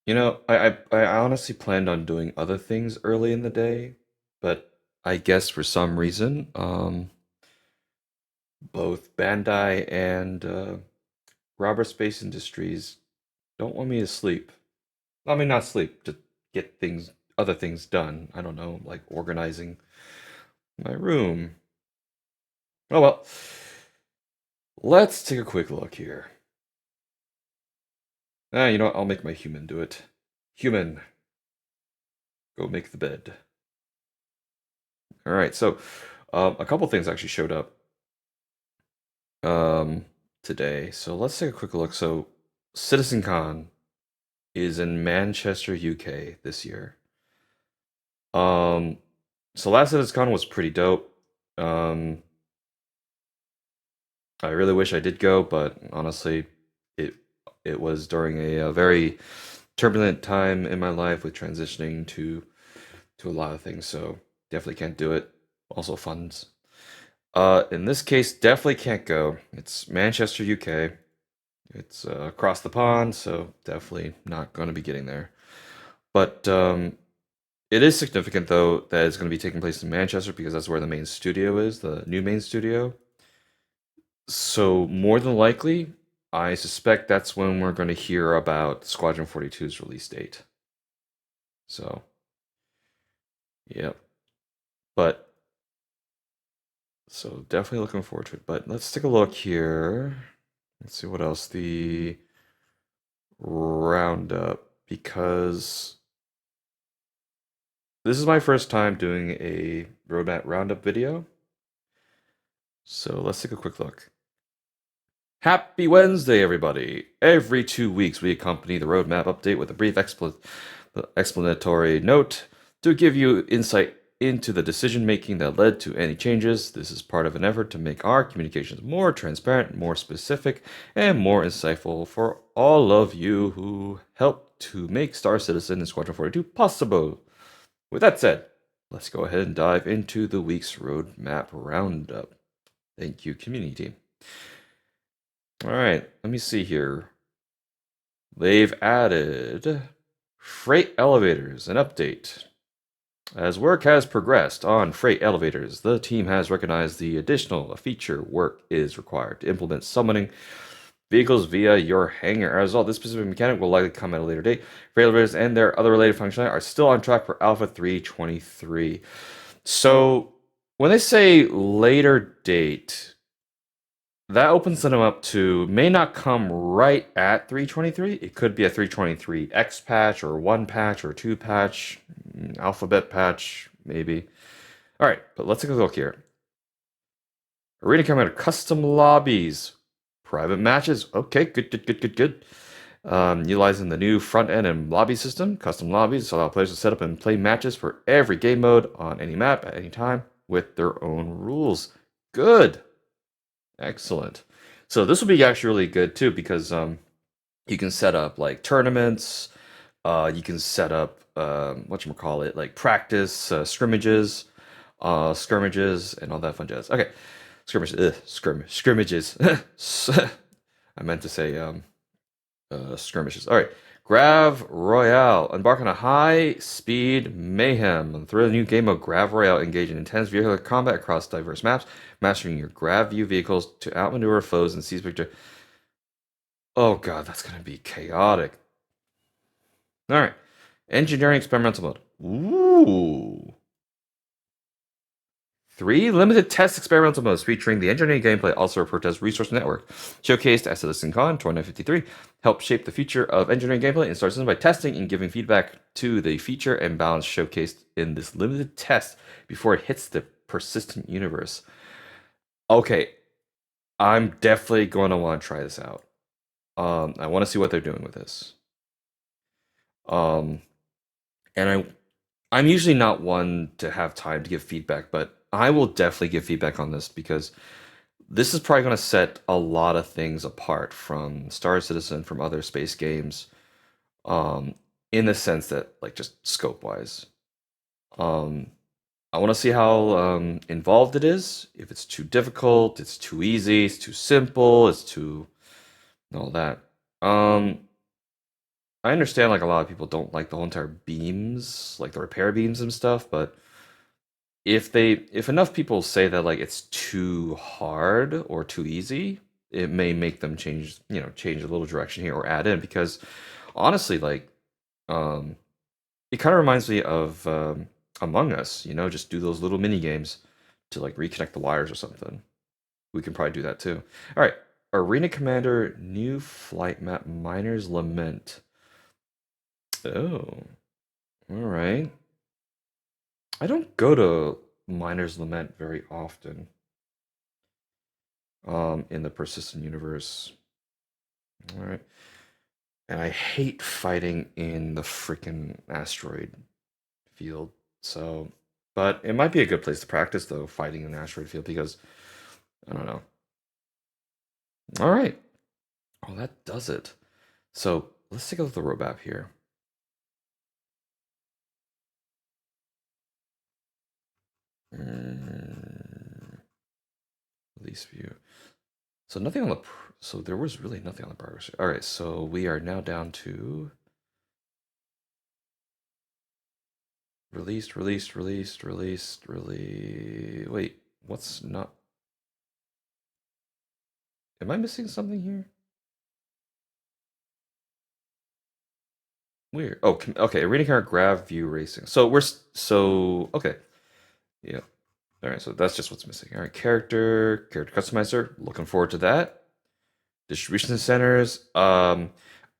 I honestly planned on doing other things early in the day, but I guess for some reason, both Bandai and Robert Space Industries don't want me to sleep. I mean, not sleep, to get other things done. I don't know, like organizing my room. Oh well, let's take a quick look here. You know what? I'll make my human do it. Human, go make the bed. All right, so a couple things actually showed up um, today. So let's take a quick look. So CitizenCon is in Manchester, UK this year. Um, so last CitizenCon was pretty dope. Um, I really wish I did go, but honestly, it it was during a very turbulent time in my life with transitioning to a lot of things. So definitely can't do it. Also funds. In this case, definitely can't go. It's Manchester, UK. It's across the pond, so definitely not going to be getting there. But it is significant, though, that it's going to be taking place in Manchester because that's where the main studio is, the new main studio. So, more than likely, I suspect that's when we're going to hear about Squadron 42's release date. So, yep. But, so definitely looking forward to it. But let's take a look here. Let's see what else. The roundup, because this is my first time doing a roadmap roundup video. So let's take a quick look. Happy Wednesday, everybody! Every 2 weeks, we accompany the roadmap update with a brief explanatory note to give you insight into the decision making that led to any changes. This is part of an effort to make our communications more transparent, more specific, and more insightful for all of you who helped to make Star Citizen and Squadron 42 possible. With that said, let's go ahead and dive into the week's roadmap roundup. Thank you, community team. All right, let me see here. They've added freight elevators, an update. As work has progressed on freight elevators, the team has recognized the additional feature work is required to implement summoning vehicles via your hangar. As a result, this specific mechanic will likely come at a later date. Freight elevators and their other related functionality are still on track for Alpha 3.23. So when they say later date, that opens them up to may not come right at 323. It could be a 323X patch or 1 patch or 2 patch, alphabet patch, maybe. All right, but let's take a look here. Arena Commander custom lobbies, private matches. Okay, good. Utilizing the new front end and lobby system, custom lobbies allow players to set up and play matches for every game mode on any map at any time with their own rules. Good. Excellent. So this will be actually really good too because you can set up like tournaments, you can set up what you call it, like practice skirmishes and all that fun jazz. Okay, scrimmages. I meant to say skirmishes. All right. Grav Royale. Embark on a high-speed mayhem. Through a new game of Grav Royale, engage in intense vehicular combat across diverse maps, mastering your Grav view vehicles to outmaneuver foes and seize victory. Oh god, that's gonna be chaotic. All right. Engineering experimental mode. Ooh. 3 limited test experimental modes featuring the engineering gameplay, also referred to as Resource Network, showcased at CitizenCon 2053, help shape the future of engineering gameplay in Star Citizen by testing and giving feedback to the feature and balance showcased in this limited test before it hits the persistent universe. Okay, I'm definitely going to want to try this out. I want to see what they're doing with this. Um, and I'm usually not one to have time to give feedback, but I will definitely give feedback on this because this is probably going to set a lot of things apart from Star Citizen, from other space games, um, in the sense that, like, just scope wise. Um, I want to see how involved it is. If it's too difficult, it's too easy, it's too simple, it's too all that. Um, I understand like a lot of people don't like the whole entire beams, like the repair beams and stuff, but if enough people say that like it's too hard or too easy, it may make them change a little direction here or add in because honestly, like um it kind of reminds me of Among Us, just do those little mini games to like reconnect the wires or something. We can probably do that too. All right. Arena Commander, new flight map, Miner's Lament. Oh, all right. I don't go to Miner's Lament very often in the persistent universe. All right. And I hate fighting in the freaking asteroid field. So, but it might be a good place to practice though, fighting in the asteroid field because I don't know. All right. Oh, that does it. So let's take a look at the roadmap here. Mm, release view. So nothing on the. So there was really nothing on the progress. All right. So we are now down to released, released, released, released, release. Wait, what's not? Am I missing something here? Weird. Oh, okay. Reading here, grab view racing. So so okay. Yeah. All right. So that's just what's missing. All right. Character customizer. Looking forward to that. Distribution centers. I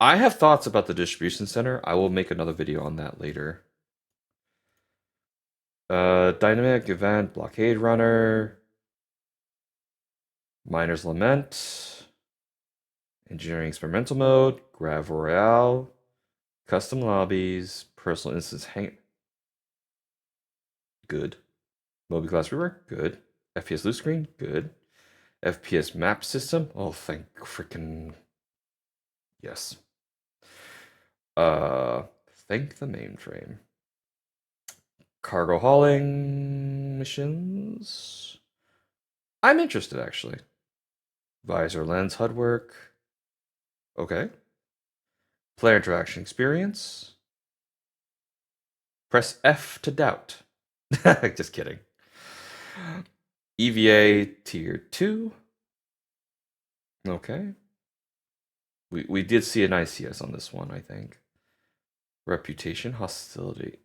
have thoughts about the distribution center. I will make another video on that later. Dynamic event, blockade runner, miner's lament, engineering experimental mode, grav royale, custom lobbies, personal instance hang. Good. Mobi class river. Good. FPS loose screen. Good. FPS map system. Oh, thank freaking yes. Uh, thank the mainframe. Cargo hauling missions. I'm interested actually. Visor lens HUD work. Okay. Player interaction experience. Press F to doubt. Just kidding. EVA tier 2. Okay. We did see an ICS on this one, I think. Reputation, hostility.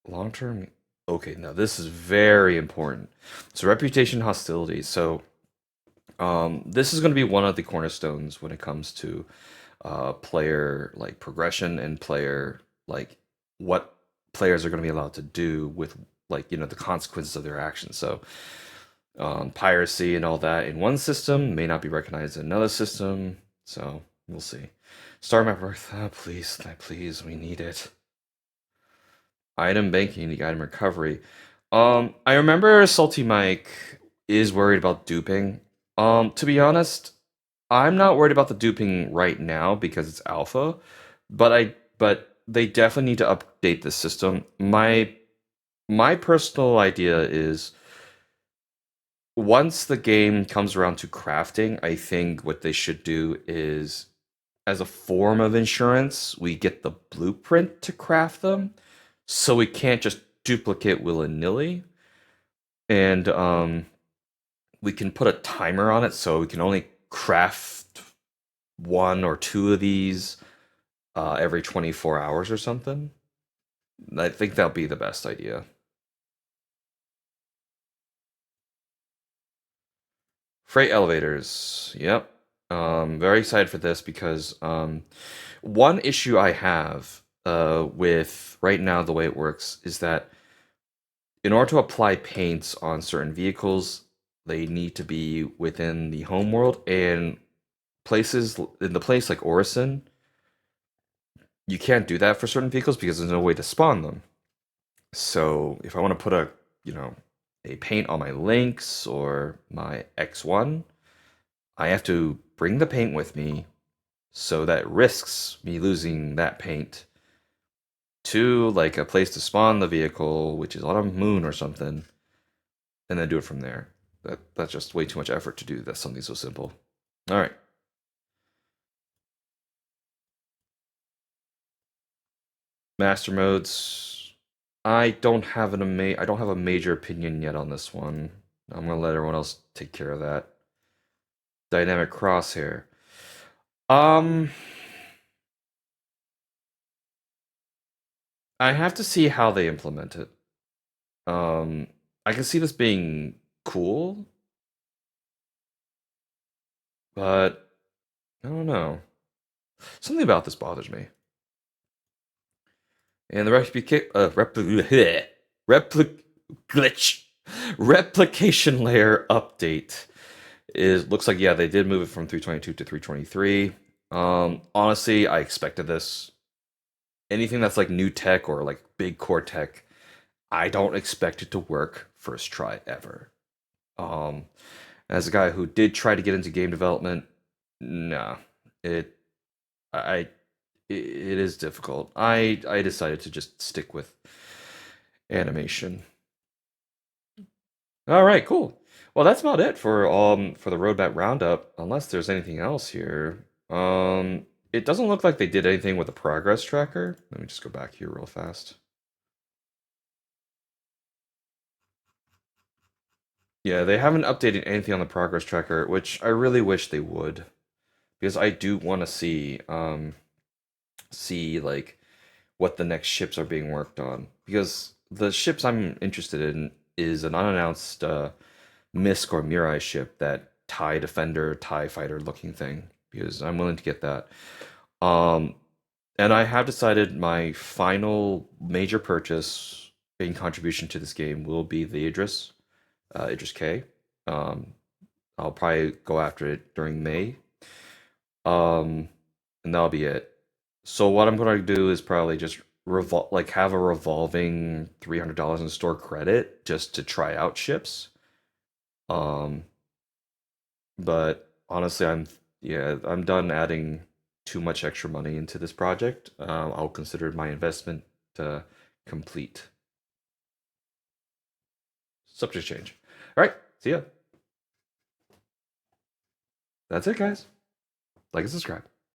Long term. Okay, now this is very important. So reputation, hostility. So this is going to be one of the cornerstones when it comes to player like progression and player like what players are going to be allowed to do with like the consequences of their actions. So piracy and all that in one system may not be recognized in another system. So we'll see. Star map worth, please, please, we need it. Item banking, the item recovery. I remember Salty Mike is worried about duping. To be honest, I'm not worried about the duping right now because it's alpha, but they definitely need to update the system. My personal idea is once the game comes around to crafting, I think what they should do is as a form of insurance, we get the blueprint to craft them so we can't just duplicate willy-nilly. And we can put a timer on it so we can only craft one or two of these every 24 hours or something. I think that'll be the best idea. Freight elevators. Yep. Very excited for this because one issue I have with right now the way it works is that in order to apply paints on certain vehicles, they need to be within the home world and places in the place like Orison, you can't do that for certain vehicles because there's no way to spawn them. So if I want to put a paint on my Lynx or my X1, I have to bring the paint with me, so that risks me losing that paint to like a place to spawn the vehicle, which is on a moon or something, and then do it from there. That's just way too much effort to do. That's something so simple. All right. Master modes. I don't have a major opinion yet on this one. I'm gonna let everyone else take care of that. Dynamic crosshair. Um, I have to see how they implement it. Um, I can see this being cool, but I don't know. Something about this bothers me. And the glitch replication layer update is looks like, yeah, they did move it from 322 to 323. Honestly, I expected this. Anything that's like new tech or like big core tech, I don't expect it to work first try ever. Um, as a guy who did try to get into game development, nah, it I it is difficult. I decided to just stick with animation. All right, cool. Well, that's about it for the roadmap roundup. Unless there's anything else here. It doesn't look like they did anything with the progress tracker. Let me just go back here real fast. Yeah, they haven't updated anything on the progress tracker, which I really wish they would, because I do want to see like what the next ships are being worked on. Because the ships I'm interested in is an unannounced Misk or Mirai ship, that TIE Defender, TIE Fighter looking thing, because I'm willing to get that. Um, and I have decided my final major purchase in contribution to this game will be the Idris K. Um, I'll probably go after it during May. Um, and that'll be it. So what I'm gonna do is probably just have a revolving $300 in store credit just to try out ships. Um, but honestly, I'm done adding too much extra money into this project. I'll consider my investment complete. Subject change. All right, see ya. That's it, guys. Like and subscribe.